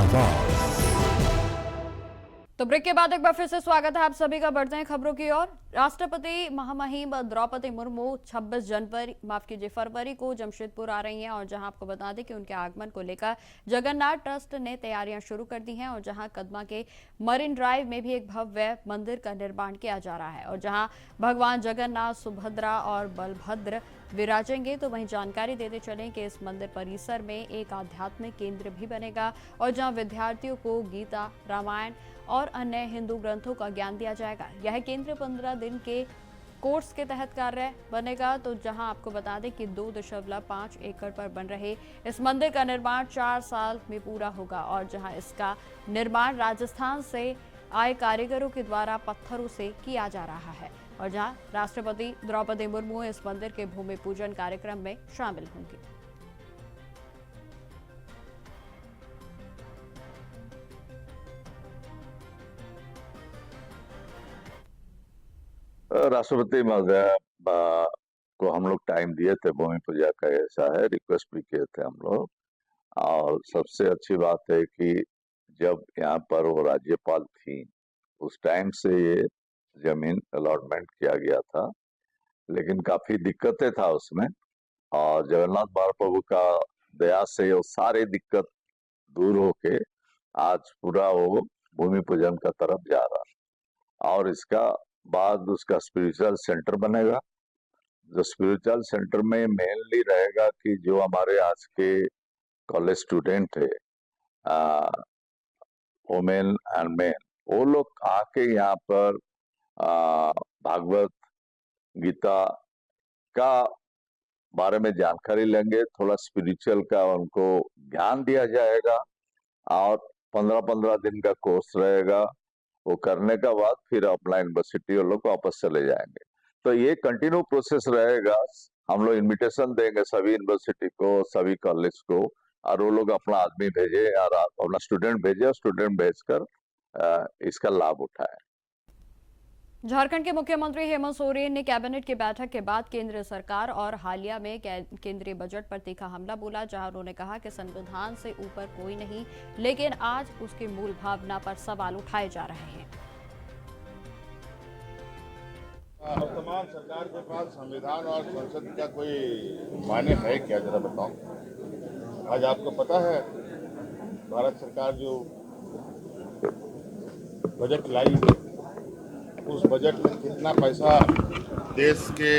आवाज। तो ब्रेक के बाद एक बार फिर से स्वागत है आप सभी का। बढ़ते हैं खबरों की ओर। राष्ट्रपति महामहिम द्रौपदी मुर्मू 26 फरवरी को जमशेदपुर आ रही हैं और जहां आपको बता दें कि उनके आगमन को लेकर जगन्नाथ ट्रस्ट ने तैयारियां शुरू कर दी हैं और जहां कदमा के मरीन ड्राइव में भी एक भव्य मंदिर का निर्माण किया जा रहा है और जहां भगवान जगन्नाथ, सुभद्रा और बलभद्र विराजेंगे। तो वहीं जानकारी देते चलें कि इस मंदिर परिसर में एक आध्यात्मिक केंद्र भी बनेगा और जहां विद्यार्थियों को गीता, रामायण और अन्य हिंदू ग्रंथों का ज्ञान दिया जाएगा। यह केंद्र 15 दिन के कोर्स के तहत कार्य बनेगा। तो जहां आपको बता दें कि 2.5 एकड़ पर बन रहे इस मंदिर का निर्माण 4 साल में पूरा होगा और जहां इसका निर्माण राजस्थान से आए कारीगरों के द्वारा पत्थरों से किया जा रहा है और जहां राष्ट्रपति द्रौपदी मुर्मू इस मंदिर के भूमि पूजन कार्यक्रम में शामिल होंगी। राष्ट्रपति महोदय को हम लोग टाइम दिए थे भूमि पूजा का, ऐसा है, रिक्वेस्ट भी किए थे हम लोग। और सबसे अच्छी बात है कि जब यहाँ पर वो राज्यपाल थी उस टाइम से ये जमीन अलॉटमेंट किया गया था, लेकिन काफी दिक्कतें था उसमें। और जगन्नाथ महाप्रभु का दया से वो सारी दिक्कत दूर होके आज पूरा वो भूमि पूजन का तरफ जा रहा। और इसका बाद उसका स्पिरिचुअल सेंटर बनेगा। जो स्पिरिचुअल सेंटर में मेनली रहेगा कि जो हमारे आज के कॉलेज स्टूडेंट है, वुमेन एंड मेन, वो लोग आके यहाँ पर भागवत गीता का बारे में जानकारी लेंगे, थोड़ा स्पिरिचुअल का उनको ज्ञान दिया जाएगा और 15-15 दिन का कोर्स रहेगा। वो करने का बाद फिर अपना यूनिवर्सिटी वो लोग वापस चले जाएंगे। तो ये कंटिन्यू प्रोसेस रहेगा। हम लोग इनविटेशन देंगे सभी यूनिवर्सिटी को, सभी कॉलेज को, और वो लोग अपना आदमी भेजे और अपना स्टूडेंट भेजे और स्टूडेंट भेजकर इसका लाभ उठाए। झारखंड के मुख्यमंत्री हेमंत सोरेन ने कैबिनेट की बैठक के बाद केंद्र सरकार और हालिया में केंद्रीय बजट पर तीखा हमला बोला, जहां उन्होंने कहा कि संविधान से ऊपर कोई नहीं, लेकिन आज उसकी मूल भावना पर सवाल उठाए जा रहे हैं। वर्तमान सरकार के पास संविधान और संसद का कोई मायने है क्या, जरा बताओ। आज आपको पता है भारत सरकार जो बजट लाई है उस बजट में कितना पैसा देश के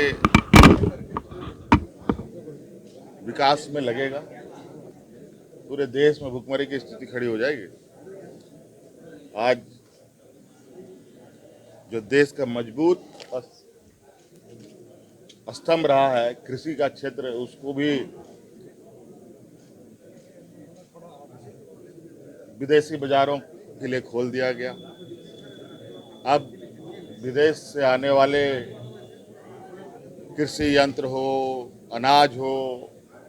विकास में लगेगा। पूरे देश में भुखमरी की स्थिति खड़ी हो जाएगी। आज जो देश का मजबूत स्तंभ रहा है कृषि का क्षेत्र, उसको भी विदेशी बाजारों के लिए खोल दिया गया। अब विदेश से आने वाले कृषि यंत्र हो, अनाज हो,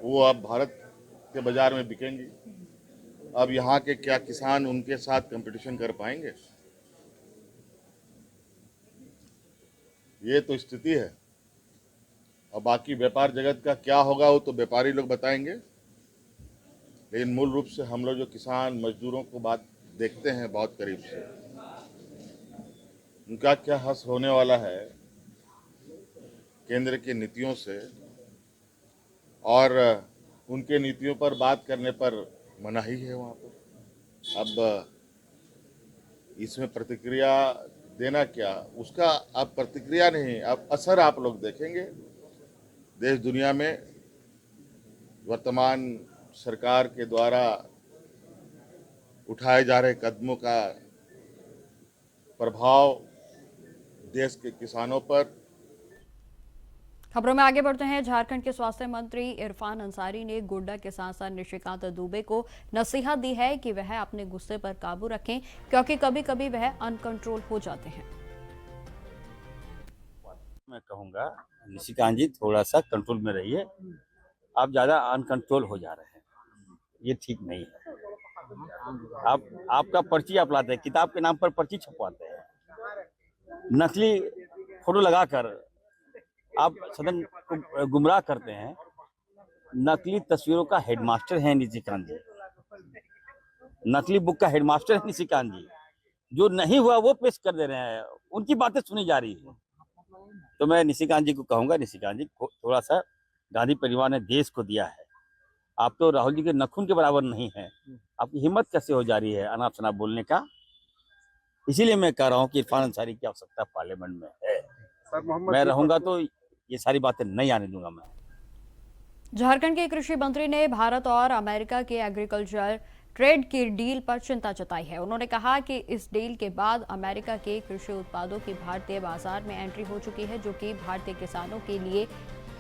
वो अब भारत के बाजार में बिकेंगी। अब यहाँ के क्या किसान उनके साथ कंपटीशन कर पाएंगे? ये तो स्थिति है। और बाकी व्यापार जगत का क्या होगा वो तो व्यापारी लोग बताएंगे, लेकिन मूल रूप से हम लोग जो किसान मजदूरों को बात देखते हैं बहुत करीब से, उनका क्या हश्र होने वाला है केंद्र की नीतियों से, और उनके नीतियों पर बात करने पर मनाही है वहाँ पर। अब इसमें प्रतिक्रिया देना क्या, उसका अब प्रतिक्रिया नहीं, अब असर आप लोग देखेंगे। देश दुनिया में वर्तमान सरकार के द्वारा उठाए जा रहे कदमों का प्रभाव देश के किसानों पर। खबरों में आगे बढ़ते हैं। झारखंड के स्वास्थ्य मंत्री इरफान अंसारी ने गोड्डा के सांसद निशिकांत दुबे को नसीहत दी है कि वह अपने गुस्से पर काबू रखें, क्योंकि कभी कभी वह अनकंट्रोल हो जाते हैं। मैं कहूँगा निशिकांत जी थोड़ा सा कंट्रोल में रहिए, आप ज़्यादा अनकंट्रोल हो जा रहे हैं, ये ठीक नहीं है। आपका पर्ची आप लाते हैं, किताब के नाम पर पर्ची छपवाते हैं, नकली फोटो लगाकर आप सदन को गुमराह करते हैं। नकली तस्वीरों का हेडमास्टर है निशिकांत जी। नकली बुक का हेडमास्टर है निशिकांत जी, जो नहीं हुआ वो पेश कर दे रहे हैं, उनकी बातें सुनी जा रही है। तो मैं निशिकांत जी को कहूंगा, निशिकांत जी थोड़ा सा, गांधी परिवार ने देश को दिया है, आप तो राहुल जी के नखून के बराबर नहीं है, आपकी हिम्मत कैसे हो जा रही है अनाप शनाप बोलने का। इसीलिए मैं कह रहा हूँ कि इरफान अंसारी की आवश्यकता पार्लियामेंट में है। मैं रहूंगा तो ये सारी बातें नहीं आने दूंगा मैं। झारखंड के कृषि मंत्री ने भारत और अमेरिका के एग्रीकल्चर ट्रेड की डील पर चिंता जताई है। उन्होंने कहा कि इस डील के बाद अमेरिका के कृषि उत्पादों की भारतीय बाजार में एंट्री हो चुकी है, जो कि भारतीय किसानों के लिए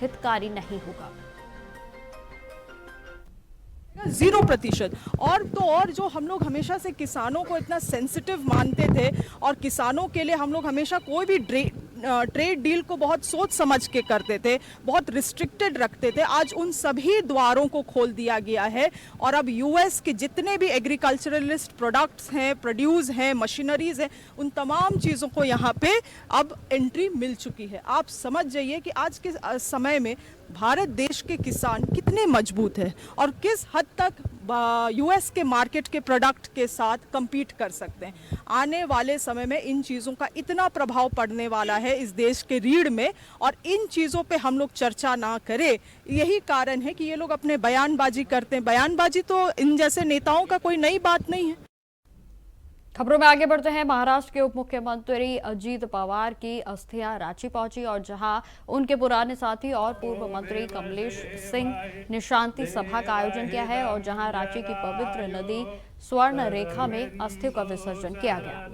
हितकारी नहीं होगा। 0%। और तो और जो हम लोग हमेशा से किसानों को इतना सेंसिटिव मानते थे और किसानों के लिए हम लोग हमेशा कोई भी ट्रेड डील को बहुत सोच समझ के करते थे, बहुत रिस्ट्रिक्टेड रखते थे, आज उन सभी द्वारों को खोल दिया गया है। और अब यूएस के जितने भी एग्रीकल्चरलिस्ट प्रोडक्ट्स हैं, प्रोड्यूस हैं, मशीनरीज हैं, उन तमाम चीज़ों को यहाँ पे अब एंट्री मिल चुकी है। आप समझ जाइए कि आज के समय में भारत देश के किसान कितने मजबूत हैं और किस हद तक यूएस के मार्केट के प्रोडक्ट के साथ compete कर सकते हैं। आने वाले समय में इन चीज़ों का इतना प्रभाव पड़ने वाला है इस देश के रीढ़ में, और इन चीज़ों पे हम लोग चर्चा ना करें, यही कारण है कि ये लोग अपने बयानबाजी करते हैं। बयानबाजी तो इन जैसे नेताओं का कोई नई बात नहीं है। खबरों में आगे बढ़ते हैं। महाराष्ट्र के उप मुख्यमंत्री अजीत पवार की अस्थियां रांची पहुंची और जहां उनके पुराने साथी और पूर्व मंत्री कमलेश सिंह ने शांति सभा का आयोजन किया है और जहां रांची की पवित्र नदी स्वर्ण रेखा में अस्थियों का विसर्जन किया गया।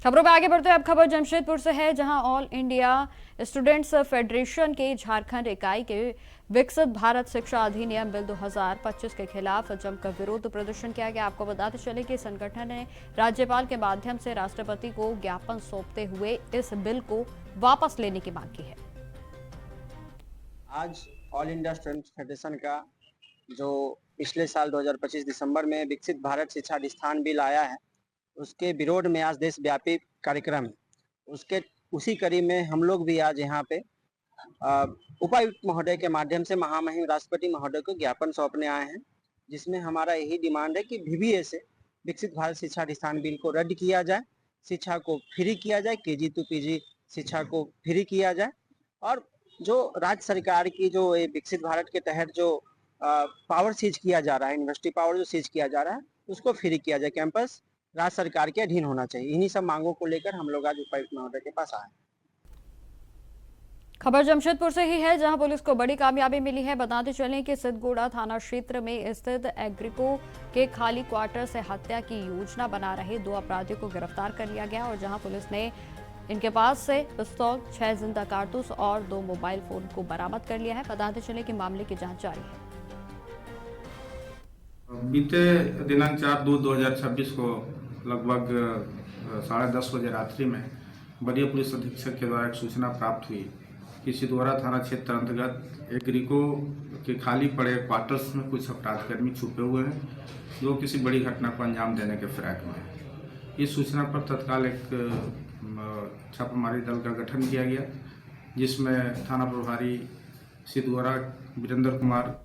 खबरों में आगे बढ़ते हैं। अब खबर जमशेदपुर से है, जहां ऑल इंडिया स्टूडेंट्स फेडरेशन के झारखंड इकाई के विकसित भारत शिक्षा अधिनियम बिल 2025 के खिलाफ जमकर विरोध प्रदर्शन किया गया। आपको बताते चले कि संगठन ने राज्यपाल के माध्यम से राष्ट्रपति को ज्ञापन सौंपते हुए इस बिल को वापस लेने की मांग की है। आज ऑल इंडिया स्टूडेंट्स फेडरेशन का जो पिछले साल 2025 दिसंबर में विकसित भारत शिक्षा अधिष्ठान बिल आया है, उसके विरोध में आज देशव्यापी कार्यक्रम है। उसी कड़ी में हम लोग भी आज यहाँ पे उपायुक्त महोदय के माध्यम से महामहिम राष्ट्रपति महोदय को ज्ञापन सौंपने आए हैं, जिसमें हमारा यही डिमांड है कि VBA से विकसित भारत शिक्षा अधिष्ठान बिल को रद्द किया जाए, शिक्षा को फ्री किया जाए, KG to PG शिक्षा को फ्री किया जाए, और जो राज्य सरकार की जो विकसित भारत के तहत जो पावर सीज किया जा रहा है, यूनिवर्सिटी पावर जो सीज किया जा रहा है, उसको फ्री किया जाए। कैंपस राज्य सरकार के अधीन होना चाहिए। इन्हीं सब मांगों को लेकर हम लोग आज उपायुक्त महोदय के पास आए। खबर जमशेदपुर से ही है, जहां पुलिस को बड़ी कामयाबी मिली है। बताते चलें कि सिद्धगोड़ा थाना क्षेत्र में स्थित एग्रीको के खाली क्वार्टर से हत्या की योजना बना रहे 2 अपराधियों को गिरफ्तार कर लिया गया और जहां पुलिस ने इनके पास से पिस्तौल, 6 जिंदा कारतूस और 2 मोबाइल फोन को बरामद कर लिया है। बताते चले कि मामले की जांच जारी है। बीते दिनांक 4/2/2026 को लगभग 10:30 बजे रात्रि में वरीय पुलिस अधीक्षक के द्वारा एक सूचना प्राप्त हुई कि सिद्धगोड़ा थाना क्षेत्र अंतर्गत एग्रीको के खाली पड़े क्वार्टर्स में कुछ अपराधकर्मी छुपे हुए हैं, जो किसी बड़ी घटना को अंजाम देने के फिराक में है। इस सूचना पर तत्काल एक छापामारी दल का गठन किया गया, जिसमें थाना प्रभारी सिद्धगोड़ा वीरेंद्र कुमार।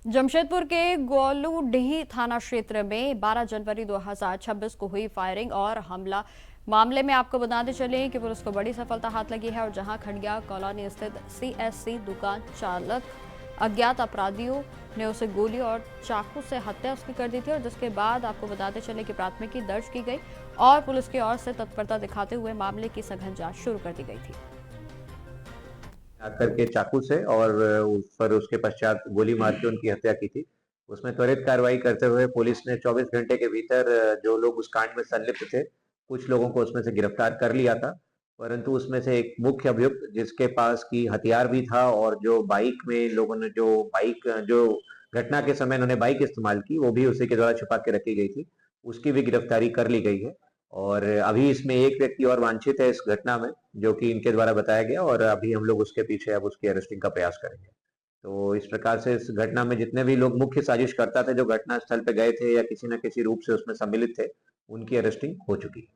जमशेदपुर के गोलूडीह थाना क्षेत्र में 12 जनवरी 2026 को हुई फायरिंग और हमला मामले में आपको बताते चले कि पुलिस को बड़ी सफलता हाथ लगी है और जहां खंडिया कॉलोनी स्थित CSC दुकान चालक अज्ञात अपराधियों ने उसे गोली और चाकू से हत्या उसकी कर दी थी और जिसके बाद आपको बताते चले कि प्राथमिकी दर्ज की गई और पुलिस की ओर से तत्परता दिखाते हुए मामले की सघन जांच शुरू कर दी गई थी। आकर के चाकू से और उस पर उसके पश्चात गोली मार के उनकी हत्या की थी। उसमें त्वरित कार्रवाई करते हुए पुलिस ने 24 घंटे के भीतर जो लोग उस कांड में संलिप्त थे, कुछ लोगों को उसमें से गिरफ्तार कर लिया था, परंतु उसमें से एक मुख्य अभियुक्त जिसके पास की हथियार भी था और जो बाइक में लोगों ने जो घटना के समय उन्होंने बाइक इस्तेमाल की, वो भी उसी के द्वारा छुपा के रखी गई थी, उसकी भी गिरफ्तारी कर ली गई है। और अभी इसमें एक व्यक्ति और वांछित है इस घटना में, जो कि इनके द्वारा बताया गया, और अभी हम लोग उसके पीछे अब उसकी अरेस्टिंग का प्रयास करेंगे। तो इस प्रकार से इस घटना में जितने भी लोग मुख्य साजिश करता थे, जो घटना स्थल पे गए थे या किसी न किसी रूप से उसमें सम्मिलित थे, उनकी अरेस्टिंग हो चुकी है।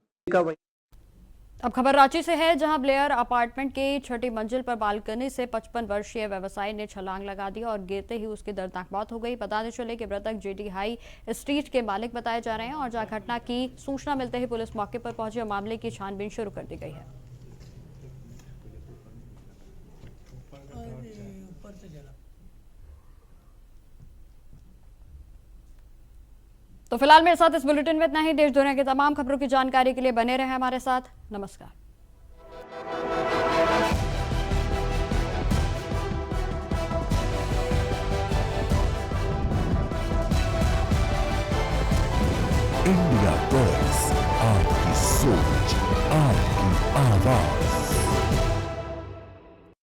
अब खबर रांची से है, जहां ब्लेयर अपार्टमेंट के 6ठी मंजिल पर बालकनी से 55 वर्षीय व्यवसायी ने छलांग लगा दी और गिरते ही उसकी दर्दनाक मौत हो गई। बताते चले कि मृतक जेडी हाई स्ट्रीट के मालिक बताए जा रहे हैं और जहां घटना की सूचना मिलते ही पुलिस मौके पर पहुंची और मामले की छानबीन शुरू कर दी गई है। तो फिलहाल मेरे साथ इस बुलेटिन में इतना ही। देश दुनिया की तमाम खबरों की जानकारी के लिए बने रहे हमारे साथ। नमस्कार। इंडिया वॉइस, आपकी सोच, आपकी आवाज।